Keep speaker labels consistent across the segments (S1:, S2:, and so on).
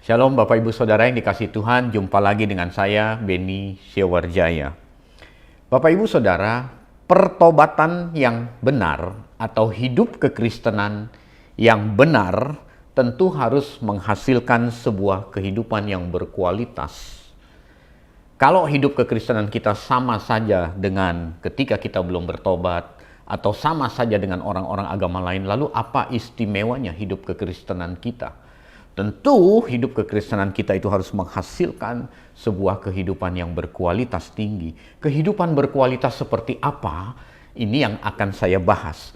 S1: Shalom Bapak Ibu Saudara yang dikasihi Tuhan, jumpa lagi dengan saya, Beni Syewarjaya. Bapak Ibu Saudara, pertobatan yang benar atau hidup kekristenan yang benar tentu harus menghasilkan sebuah kehidupan yang berkualitas. Kalau hidup kekristenan kita sama saja dengan ketika kita belum bertobat, atau sama saja dengan orang-orang agama lain, lalu apa istimewanya hidup kekristenan kita? Tentu hidup kekristenan kita itu harus menghasilkan sebuah kehidupan yang berkualitas tinggi. Kehidupan berkualitas seperti apa? Ini yang akan saya bahas.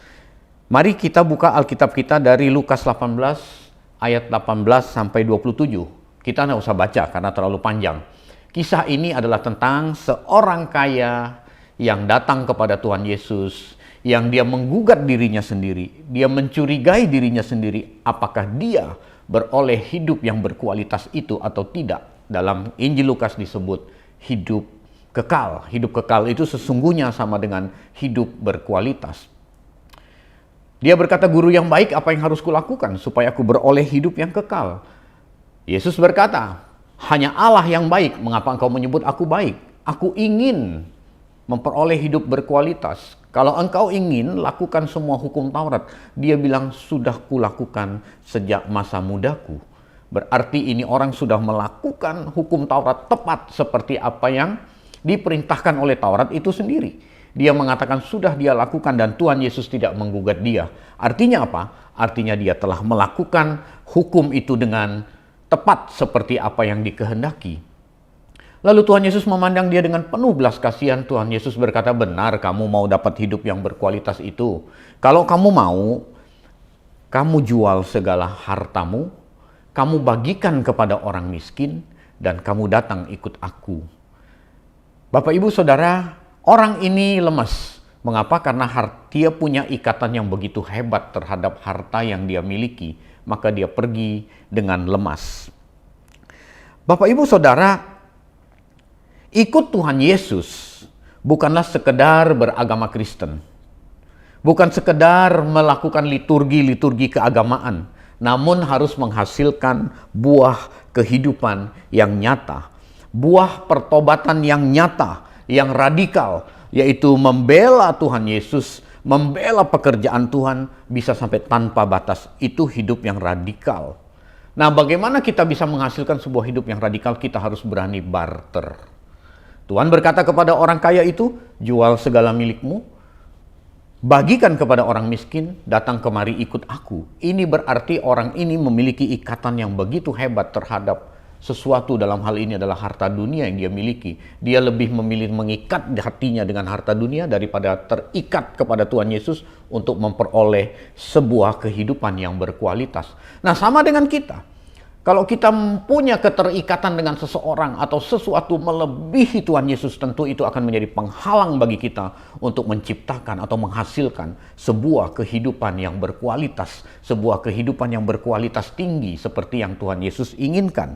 S1: Mari kita buka Alkitab kita dari Lukas 18 ayat 18 sampai 27. Kita nggak usah baca karena terlalu panjang. Kisah ini adalah tentang seorang kaya yang datang kepada Tuhan Yesus, yang dia menggugat dirinya sendiri, dia mencurigai dirinya sendiri, apakah dia beroleh hidup yang berkualitas itu atau tidak. Dalam Injil Lukas disebut hidup kekal. Hidup kekal itu sesungguhnya sama dengan hidup berkualitas. Dia berkata, "Guru yang baik, apa yang harus kulakukan supaya aku beroleh hidup yang kekal?" Yesus berkata, "Hanya Allah yang baik. Mengapa engkau menyebut aku baik? Aku ingin memperoleh hidup berkualitas. Kalau engkau ingin lakukan semua hukum Taurat," dia bilang, "sudah kulakukan sejak masa mudaku." Berarti ini orang sudah melakukan hukum Taurat tepat seperti apa yang diperintahkan oleh Taurat itu sendiri. Dia mengatakan sudah dia lakukan dan Tuhan Yesus tidak menggugat dia. Artinya apa? Artinya dia telah melakukan hukum itu dengan tepat seperti apa yang dikehendaki. Lalu Tuhan Yesus memandang dia dengan penuh belas kasihan. Tuhan Yesus berkata, "Benar kamu mau dapat hidup yang berkualitas itu. Kalau kamu mau, kamu jual segala hartamu, kamu bagikan kepada orang miskin, dan kamu datang ikut aku." Bapak Ibu Saudara, orang ini lemas. Mengapa? Karena dia punya ikatan yang begitu hebat terhadap harta yang dia miliki. Maka dia pergi dengan lemas. Bapak Ibu Saudara, ikut Tuhan Yesus bukanlah sekedar beragama Kristen. Bukan sekedar melakukan liturgi-liturgi keagamaan. Namun harus menghasilkan buah kehidupan yang nyata. Buah pertobatan yang nyata, yang radikal. Yaitu membela Tuhan Yesus, membela pekerjaan Tuhan bisa sampai tanpa batas. Itu hidup yang radikal. Nah, bagaimana kita bisa menghasilkan sebuah hidup yang radikal? Kita harus berani barter. Tuhan berkata kepada orang kaya itu, "Jual segala milikmu, bagikan kepada orang miskin, datang kemari ikut aku." Ini berarti orang ini memiliki ikatan yang begitu hebat terhadap sesuatu. Dalam hal ini adalah harta dunia yang dia miliki. Dia lebih memilih mengikat hatinya dengan harta dunia daripada terikat kepada Tuhan Yesus untuk memperoleh sebuah kehidupan yang berkualitas. Nah, sama dengan kita. Kalau kita punya keterikatan dengan seseorang atau sesuatu melebihi Tuhan Yesus, tentu itu akan menjadi penghalang bagi kita untuk menciptakan atau menghasilkan sebuah kehidupan yang berkualitas, sebuah kehidupan yang berkualitas tinggi seperti yang Tuhan Yesus inginkan.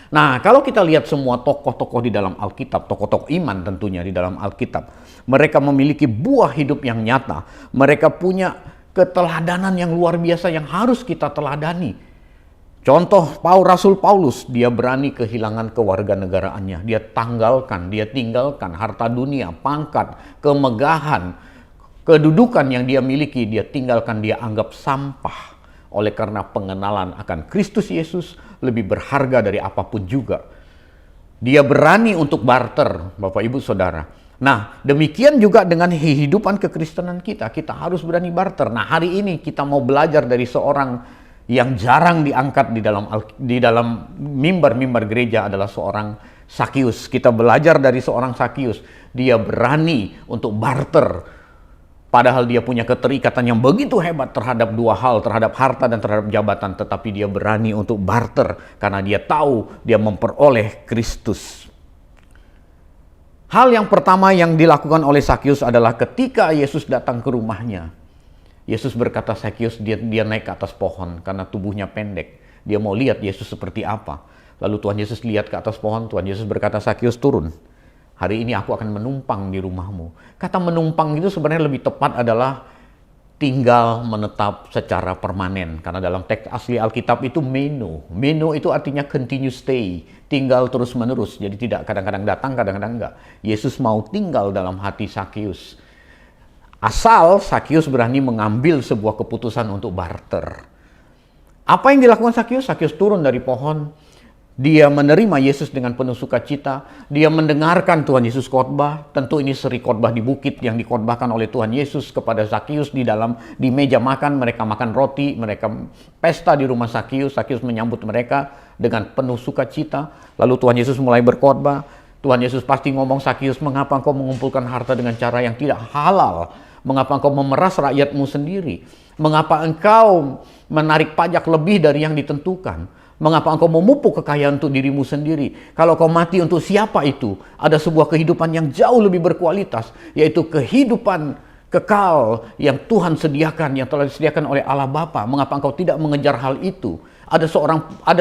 S1: Nah, kalau kita lihat semua tokoh-tokoh di dalam Alkitab, tokoh-tokoh iman tentunya di dalam Alkitab, mereka memiliki buah hidup yang nyata. Mereka punya keteladanan yang luar biasa yang harus kita teladani. Contoh Rasul Paulus, dia berani kehilangan kewarganegaraannya. Dia tinggalkan harta dunia, pangkat, kemegahan, kedudukan yang dia miliki, dia tinggalkan, dia anggap sampah. Oleh karena pengenalan akan Kristus Yesus lebih berharga dari apapun juga. Dia berani untuk barter, Bapak Ibu Saudara. Nah, demikian juga dengan kehidupan kekristenan kita. Kita harus berani barter. Nah, hari ini kita mau belajar dari seorang yang jarang diangkat di dalam mimbar-mimbar gereja, adalah seorang Sakius. Kita belajar dari seorang Sakius. Dia berani untuk barter. Padahal dia punya keterikatan yang begitu hebat terhadap dua hal, terhadap harta dan terhadap jabatan. Tetapi dia berani untuk barter karena dia tahu dia memperoleh Kristus. Hal yang pertama yang dilakukan oleh Sakius adalah ketika Yesus datang ke rumahnya. Yesus berkata, Sakius, dia naik ke atas pohon karena tubuhnya pendek. Dia mau lihat Yesus seperti apa. Lalu Tuhan Yesus lihat ke atas pohon. Tuhan Yesus berkata, Sakius, turun. Hari ini aku akan menumpang di rumahmu. Kata menumpang itu sebenarnya lebih tepat adalah tinggal menetap secara permanen. Karena dalam teks asli Alkitab itu meno. Meno itu artinya continue stay, tinggal terus-menerus. Jadi tidak kadang-kadang datang, kadang-kadang enggak. Yesus mau tinggal dalam hati Sakeus. Asal Sakeus berani mengambil sebuah keputusan untuk barter. Apa yang dilakukan Sakeus? Sakeus turun dari pohon. Dia menerima Yesus dengan penuh sukacita. Dia mendengarkan Tuhan Yesus khotbah. Tentu ini seri khotbah di bukit yang dikhotbahkan oleh Tuhan Yesus kepada Sakeus di meja makan. Mereka makan roti, mereka pesta di rumah Sakeus. Sakeus menyambut mereka dengan penuh sukacita. Lalu Tuhan Yesus mulai berkhotbah. Tuhan Yesus pasti ngomong, Sakeus, mengapa engkau mengumpulkan harta dengan cara yang tidak halal? Mengapa engkau memeras rakyatmu sendiri? Mengapa engkau menarik pajak lebih dari yang ditentukan? Mengapa engkau memupuk kekayaan untuk dirimu sendiri? Kalau kau mati, untuk siapa itu? Ada sebuah kehidupan yang jauh lebih berkualitas, yaitu kehidupan kekal yang Tuhan sediakan, yang telah disediakan oleh Allah Bapa. Mengapa engkau tidak mengejar hal itu? Ada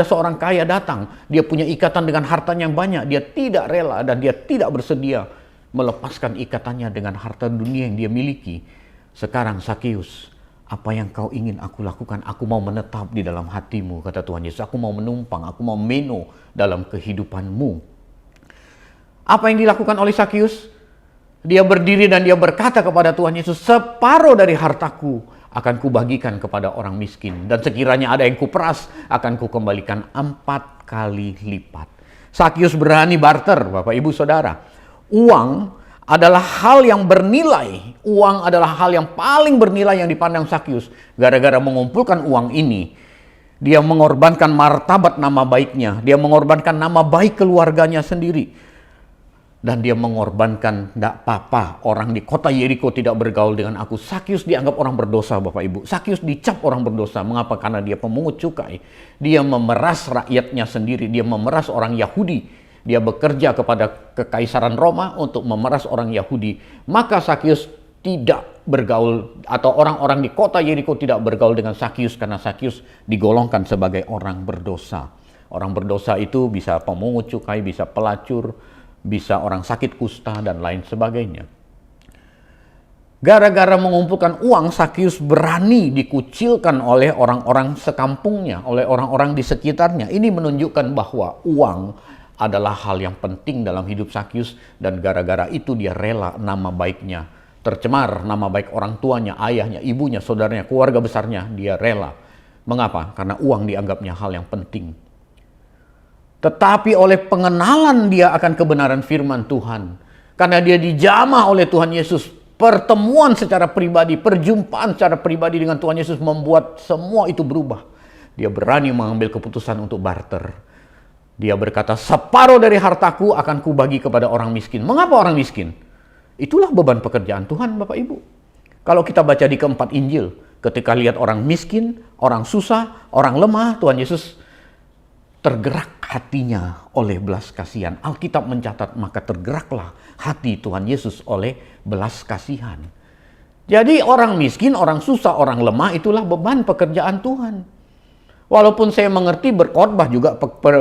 S1: seorang kaya datang, dia punya ikatan dengan hartanya yang banyak, dia tidak rela dan dia tidak bersedia melepaskan ikatannya dengan harta dunia yang dia miliki. Sekarang Sakeus, apa yang kau ingin aku lakukan? Aku mau menetap di dalam hatimu, kata Tuhan Yesus. Aku mau menumpang, aku mau meno dalam kehidupanmu. Apa yang dilakukan oleh Sakeus? Dia berdiri dan dia berkata kepada Tuhan Yesus, separuh dari hartaku akan kubagikan kepada orang miskin. Dan sekiranya ada yang kuperas, akan kukembalikan 4 kali lipat. Sakeus berani barter, Bapak Ibu Saudara. Uang adalah hal yang bernilai. Uang adalah hal yang paling bernilai yang dipandang Sakeus. Gara-gara mengumpulkan uang ini, dia mengorbankan martabat nama baiknya. Dia mengorbankan nama baik keluarganya sendiri. Dan dia mengorbankan, tidak apa-apa, orang di kota Yeriko tidak bergaul dengan aku. Sakeus dianggap orang berdosa, Bapak Ibu. Sakeus dicap orang berdosa. Mengapa? Karena dia pemungut cukai. Dia memeras rakyatnya sendiri. Dia memeras orang Yahudi. Dia bekerja kepada kekaisaran Roma untuk memeras orang Yahudi. Maka Sakeus tidak bergaul, atau orang-orang di kota Yeriko tidak bergaul dengan Sakeus, karena Sakeus digolongkan sebagai orang berdosa. Orang berdosa itu bisa pemungut cukai, bisa pelacur, bisa orang sakit kusta, dan lain sebagainya. Gara-gara mengumpulkan uang, Sakeus berani dikucilkan oleh orang-orang sekampungnya, oleh orang-orang di sekitarnya. Ini menunjukkan bahwa uang adalah hal yang penting dalam hidup Sakeus, dan gara-gara itu dia rela nama baiknya tercemar, nama baik orang tuanya, ayahnya, ibunya, saudaranya, keluarga besarnya, dia rela. Mengapa? Karena uang dianggapnya hal yang penting. Tetapi oleh pengenalan dia akan kebenaran firman Tuhan, karena dia dijamah oleh Tuhan Yesus, pertemuan secara pribadi, perjumpaan secara pribadi dengan Tuhan Yesus membuat semua itu berubah. Dia berani mengambil keputusan untuk barter. Dia berkata, separuh dari hartaku akan kubagi kepada orang miskin. Mengapa orang miskin? Itulah beban pekerjaan Tuhan, Bapak Ibu. Kalau kita baca di keempat Injil, ketika lihat orang miskin, orang susah, orang lemah, Tuhan Yesus tergerak hatinya oleh belas kasihan. Alkitab mencatat, maka tergeraklah hati Tuhan Yesus oleh belas kasihan. Jadi orang miskin, orang susah, orang lemah, itulah beban pekerjaan Tuhan. Walaupun saya mengerti berkhotbah juga,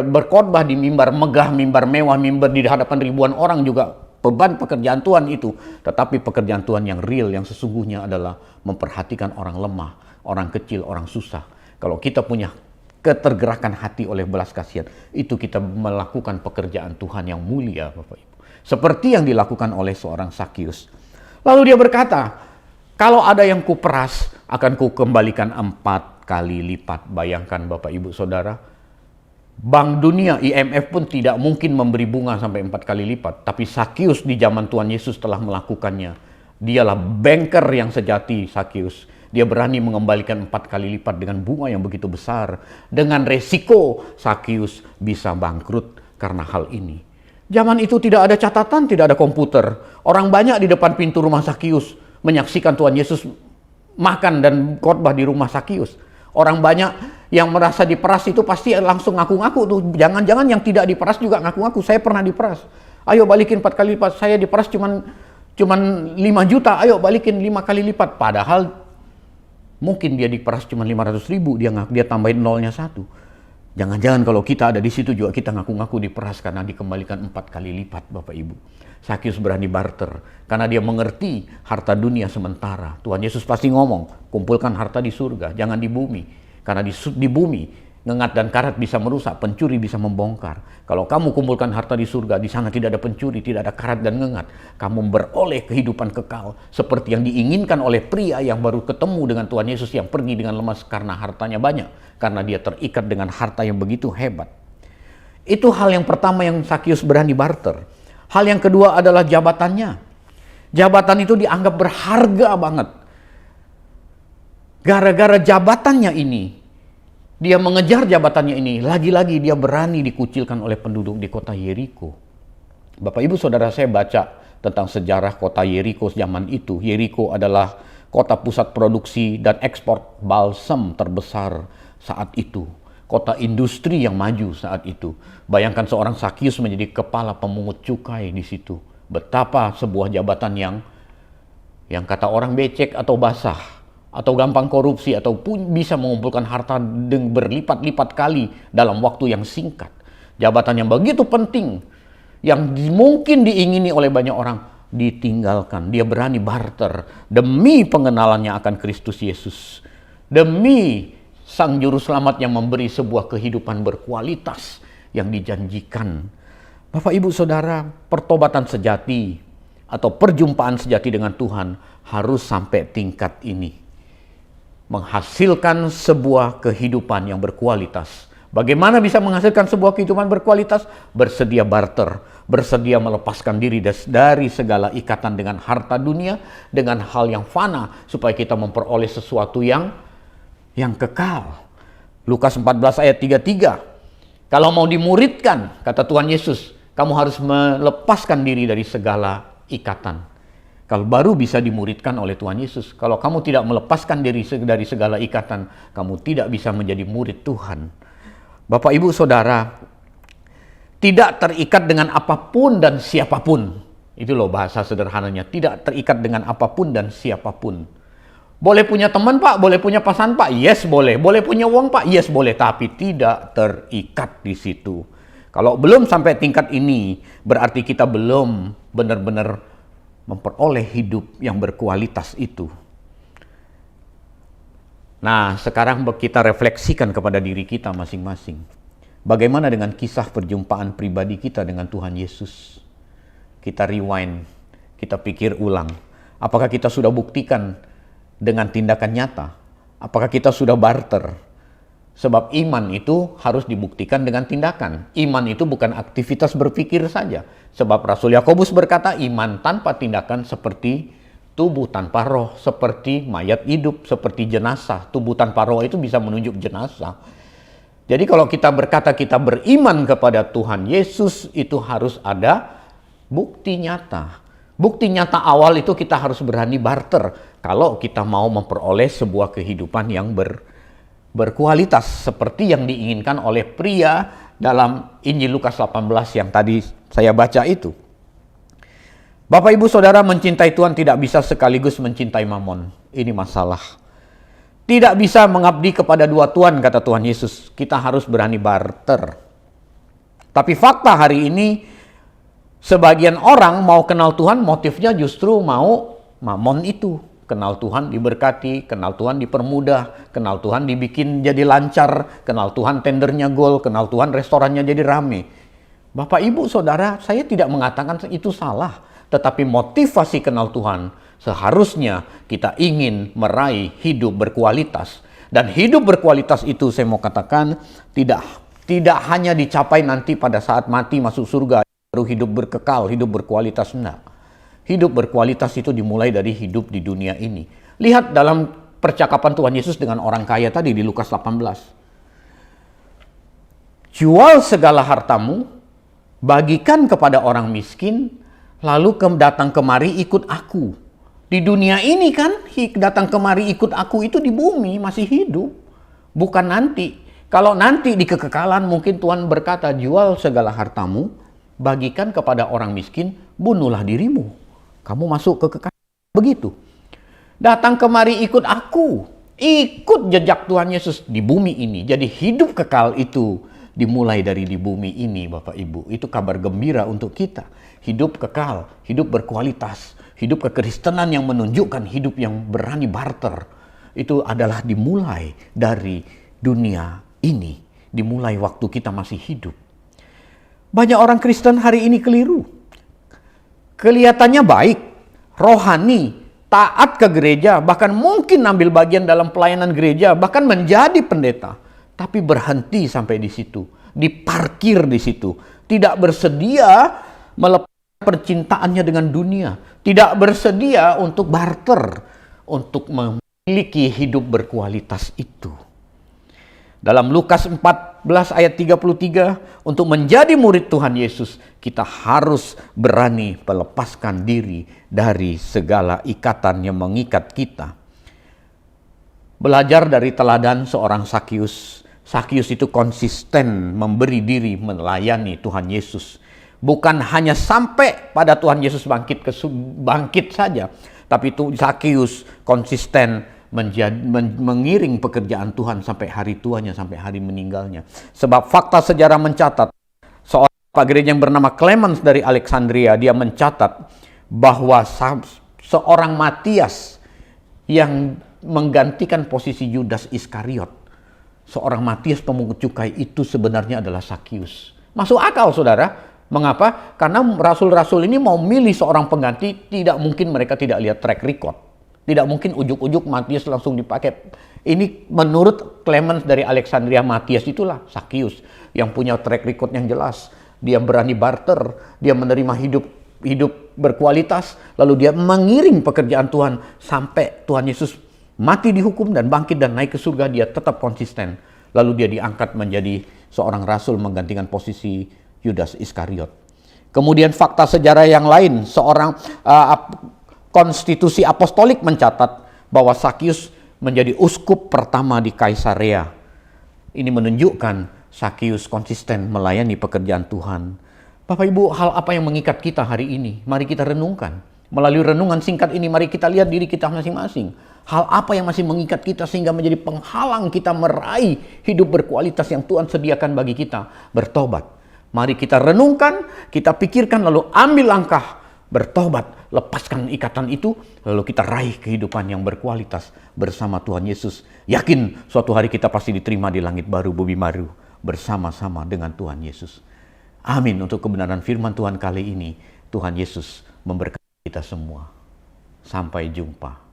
S1: berkhotbah di mimbar megah, mimbar mewah, mimbar di hadapan ribuan orang juga beban pekerjaan Tuhan itu. Tetapi pekerjaan Tuhan yang real, yang sesungguhnya adalah memperhatikan orang lemah, orang kecil, orang susah. Kalau kita punya ketergerakan hati oleh belas kasihan, itu kita melakukan pekerjaan Tuhan yang mulia, Bapak Ibu. Seperti yang dilakukan oleh seorang Sakeus. Lalu dia berkata, kalau ada yang kuperas, akan kukembalikan 4 kali lipat. Bayangkan Bapak Ibu Saudara, Bank Dunia, IMF pun tidak mungkin memberi bunga sampai 4 kali lipat. Tapi Sakeus di zaman Tuhan Yesus telah melakukannya. Dialah banker yang sejati, Sakeus. Dia berani mengembalikan 4 kali lipat dengan bunga yang begitu besar. Dengan resiko Sakeus bisa bangkrut karena hal ini. Zaman itu tidak ada catatan, tidak ada komputer. Orang banyak di depan pintu rumah Sakeus menyaksikan Tuhan Yesus makan dan khotbah di rumah Sakeus. Orang banyak yang merasa diperas itu pasti langsung ngaku-ngaku tuh. Jangan-jangan yang tidak diperas juga ngaku-ngaku. Saya pernah diperas. Ayo balikin 4 kali lipat. Saya diperas cuman 5 juta. Ayo balikin 5 kali lipat. Padahal mungkin dia diperas cuma 500 ribu. Dia tambahin nolnya 1. Jangan-jangan kalau kita ada di situ juga kita ngaku-ngaku diperas karena dikembalikan 4 kali lipat, Bapak Ibu. Sakyus berani barter karena dia mengerti harta dunia sementara. Tuhan Yesus pasti ngomong, kumpulkan harta di surga, jangan di bumi. Karena di bumi ngengat dan karat bisa merusak, pencuri bisa membongkar. Kalau kamu kumpulkan harta di surga, di sana tidak ada pencuri, tidak ada karat dan ngengat. Kamu beroleh kehidupan kekal seperti yang diinginkan oleh pria yang baru ketemu dengan Tuhan Yesus yang pergi dengan lemas karena hartanya banyak, karena dia terikat dengan harta yang begitu hebat. Itu hal yang pertama yang Sakyus berani barter. Hal yang kedua adalah jabatannya. Jabatan itu dianggap berharga banget. Gara-gara jabatannya ini, dia mengejar jabatannya ini, lagi-lagi dia berani dikucilkan oleh penduduk di kota Yeriko. Bapak Ibu Saudara, saya baca tentang sejarah kota Yeriko zaman itu. Yeriko adalah kota pusat produksi dan ekspor balsam terbesar saat itu. Kota industri yang maju saat itu. Bayangkan seorang Sakyus menjadi kepala pemungut cukai di situ. Betapa sebuah jabatan yang kata orang becek atau basah, atau gampang korupsi, ataupun bisa mengumpulkan harta berlipat-lipat kali dalam waktu yang singkat. Jabatan yang begitu penting, yang mungkin diingini oleh banyak orang, ditinggalkan. Dia berani barter demi pengenalannya akan Kristus Yesus. Demi Sang Juru Selamat yang memberi sebuah kehidupan berkualitas yang dijanjikan. Bapak Ibu Saudara, pertobatan sejati atau perjumpaan sejati dengan Tuhan harus sampai tingkat ini. Menghasilkan sebuah kehidupan yang berkualitas. Bagaimana bisa menghasilkan sebuah kehidupan berkualitas? Bersedia barter, bersedia melepaskan diri dari segala ikatan dengan harta dunia, dengan hal yang fana, supaya kita memperoleh sesuatu yang kekal. Lukas 14 ayat 33. Kalau mau dimuridkan, kata Tuhan Yesus, kamu harus melepaskan diri dari segala ikatan. Kalau baru bisa dimuridkan oleh Tuhan Yesus. Kalau kamu tidak melepaskan diri dari segala ikatan, kamu tidak bisa menjadi murid Tuhan. Bapak Ibu Saudara, tidak terikat dengan apapun dan siapapun. Itu loh bahasa sederhananya, tidak terikat dengan apapun dan siapapun. Boleh punya teman Pak, boleh punya pasangan Pak, yes boleh. Boleh punya uang Pak, yes boleh. Tapi tidak terikat di situ. Kalau belum sampai tingkat ini, berarti kita belum benar-benar memperoleh hidup yang berkualitas itu. Nah, sekarang kita refleksikan kepada diri kita masing-masing. Bagaimana dengan kisah perjumpaan pribadi kita dengan Tuhan Yesus? Kita rewind, kita pikir ulang. Apakah kita sudah buktikan dengan tindakan nyata? Apakah kita sudah barter? Sebab iman itu harus dibuktikan dengan tindakan. Iman itu bukan aktivitas berpikir saja. Sebab Rasul Yakobus berkata, iman tanpa tindakan seperti tubuh tanpa roh, seperti mayat hidup, seperti jenazah. Tubuh tanpa roh itu bisa menunjuk jenazah. Jadi kalau kita berkata kita beriman kepada Tuhan Yesus, itu harus ada bukti nyata. Bukti nyata awal itu kita harus berani barter kalau kita mau memperoleh sebuah kehidupan yang berkualitas seperti yang diinginkan oleh pria dalam Injil Lukas 18 yang tadi saya baca itu. Bapak Ibu Saudara, mencintai Tuhan tidak bisa sekaligus mencintai mamon. Ini masalah. Tidak bisa mengabdi kepada dua Tuhan, kata Tuhan Yesus. Kita harus berani barter. Tapi fakta hari ini, sebagian orang mau kenal Tuhan, motifnya justru mau mamon itu. Kenal Tuhan diberkati, kenal Tuhan dipermudah, kenal Tuhan dibikin jadi lancar, kenal Tuhan tendernya gol, kenal Tuhan restorannya jadi rame. Bapak Ibu Saudara, saya tidak mengatakan itu salah, tetapi motivasi kenal Tuhan seharusnya kita ingin meraih hidup berkualitas. Dan hidup berkualitas itu saya mau katakan tidak hanya dicapai nanti pada saat mati masuk surga, baru hidup berkekal, hidup berkualitas, enggak. Hidup berkualitas itu dimulai dari hidup di dunia ini. Lihat dalam percakapan Tuhan Yesus dengan orang kaya tadi di Lukas 18. Jual segala hartamu, bagikan kepada orang miskin, lalu datang kemari ikut aku. Di dunia ini kan datang kemari ikut aku itu di bumi masih hidup. Bukan nanti. Kalau nanti di kekekalan mungkin Tuhan berkata, jual segala hartamu, bagikan kepada orang miskin, bunuhlah dirimu. Kamu masuk ke kekekalan. Begitu. Datang kemari ikut aku. Ikut jejak Tuhan Yesus di bumi ini. Jadi hidup kekal itu dimulai dari di bumi ini, Bapak Ibu. Itu kabar gembira untuk kita. Hidup kekal, hidup berkualitas, hidup kekristenan yang menunjukkan hidup yang berani barter. Itu adalah dimulai dari dunia ini. Dimulai waktu kita masih hidup. Banyak orang Kristen hari ini keliru. Kelihatannya baik, rohani, taat ke gereja, bahkan mungkin ambil bagian dalam pelayanan gereja, bahkan menjadi pendeta. Tapi berhenti sampai di situ, diparkir di situ. Tidak bersedia melepas percintaannya dengan dunia. Tidak bersedia untuk barter, untuk memiliki hidup berkualitas itu. Dalam Lukas 14 ayat 33, untuk menjadi murid Tuhan Yesus, kita harus berani melepaskan diri dari segala ikatan yang mengikat kita. Belajar dari teladan seorang Sakius. Sakius itu konsisten memberi diri melayani Tuhan Yesus. Bukan hanya sampai pada Tuhan Yesus bangkit saja, tapi itu Sakius konsisten mengiring pekerjaan Tuhan sampai hari tuanya, sampai hari meninggalnya. Sebab fakta sejarah mencatat, seorang Pak gereja yang bernama Clemens dari Alexandria, dia mencatat bahwa seorang Matias yang menggantikan posisi Yudas Iskariot, seorang Matias pemungut cukai itu sebenarnya adalah Sakius. Masuk akal, saudara. Mengapa? Karena rasul-rasul ini mau milih seorang pengganti, tidak mungkin mereka tidak lihat track record. Tidak mungkin ujuk-ujuk Matias langsung dipakai. Ini menurut Clemens dari Alexandria, Matias itulah Sakius yang punya track record yang jelas. Dia berani barter, dia menerima hidup berkualitas, lalu dia mengiring pekerjaan Tuhan sampai Tuhan Yesus mati dihukum dan bangkit dan naik ke surga. Dia tetap konsisten. Lalu dia diangkat menjadi seorang rasul menggantikan posisi Yudas Iskariot. Kemudian fakta sejarah yang lain, seorang konstitusi apostolik mencatat bahwa Sakius menjadi uskup pertama di Kaisarea. Ini menunjukkan Sakius konsisten melayani pekerjaan Tuhan. Bapak Ibu, hal apa yang mengikat kita hari ini? Mari kita renungkan. Melalui renungan singkat ini, mari kita lihat diri kita masing-masing. Hal apa yang masih mengikat kita sehingga menjadi penghalang kita meraih hidup berkualitas yang Tuhan sediakan bagi kita? Bertobat. Mari kita renungkan, kita pikirkan, lalu ambil langkah bertobat, lepaskan ikatan itu, lalu kita raih kehidupan yang berkualitas bersama Tuhan Yesus. Yakin suatu hari kita pasti diterima di langit baru, bumi baru, bersama-sama dengan Tuhan Yesus. Amin. Untuk kebenaran firman Tuhan kali ini, Tuhan Yesus memberkati kita semua. Sampai jumpa.